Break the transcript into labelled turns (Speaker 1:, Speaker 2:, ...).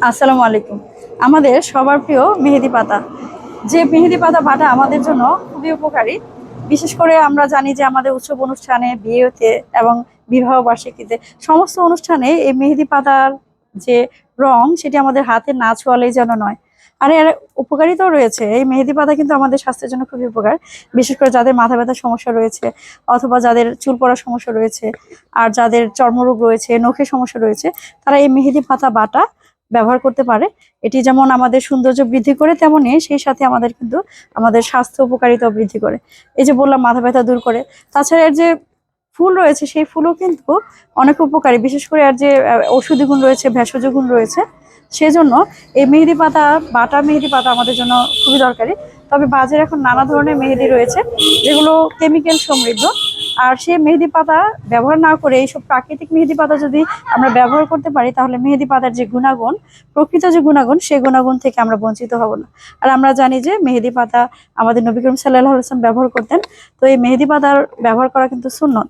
Speaker 1: আসসালামু আলাইকুম। আমাদের সবার প্রিয় মেহেদি পাতা। যে মেহেদি পাতা বাটা আমাদের জন্য খুবই উপকারী। বিশেষ করে আমরা জানি যে আমাদের উৎসব অনুষ্ঠানে, বিয়েতে এবং বিবাহ বার্ষিকীতে সমস্ত অনুষ্ঠানে এই মেহেদি পাতার যে রং সেটি আমাদের হাতে না ছোঁয়ালেই যেন নয়। আর এর উপকারিতাও রয়েছে। এই মেহেদি পাতা কিন্তু আমাদের স্বাস্থ্যের জন্য খুবই উপকার। বিশেষ করে যাদের মাথা ব্যথার সমস্যা রয়েছে অথবা যাদের চুল পড়ার সমস্যা রয়েছে, আর যাদের চর্মরোগ রয়েছে, নখের সমস্যা রয়েছে, তারা এই মেহেদি পাতা বাটা ব্যবহার করতে পারে। এটি যেমন আমাদের সৌন্দর্য বৃদ্ধি করে, তেমনি সেই সাথে আমাদের কিন্তু আমাদের স্বাস্থ্য উপকারিতা বৃদ্ধি করে। এই যে বললাম, মাথা ব্যথা দূর করে। তাছাড়া এর যে ফুল রয়েছে সেই ফুলও কিন্তু অনেক উপকারী। বিশেষ করে এর যে ঔষধি গুণ রয়েছে, ভেষজ গুণ রয়েছে, সেজন্য এই মেহেদি পাতা বাটা মেহেদি পাতা আমাদের জন্য খুবই দরকারি। তবে বাজারে এখন নানা ধরনের মেহেদি রয়েছে যেগুলো কেমিক্যাল সমৃদ্ধ। আর সেই মেহেদি পাতা ব্যবহার না করে এইসব প্রাকৃতিক মেহেদি পাতা যদি আমরা ব্যবহার করতে পারি, তাহলে মেহেদি পাতার যে গুণাগুণ, প্রকৃত যে গুণাগুণ, সেই গুণাগুণ থেকে আমরা বঞ্চিত হব না। আর আমরা জানি যে মেহেদি পাতা আমাদের নবী করিম সাল্লাল্লাহু আলাইহি ওয়াসাল্লাম ব্যবহার করতেন। তো এই মেহেদি পাতার ব্যবহার করা কিন্তু সুন্নত।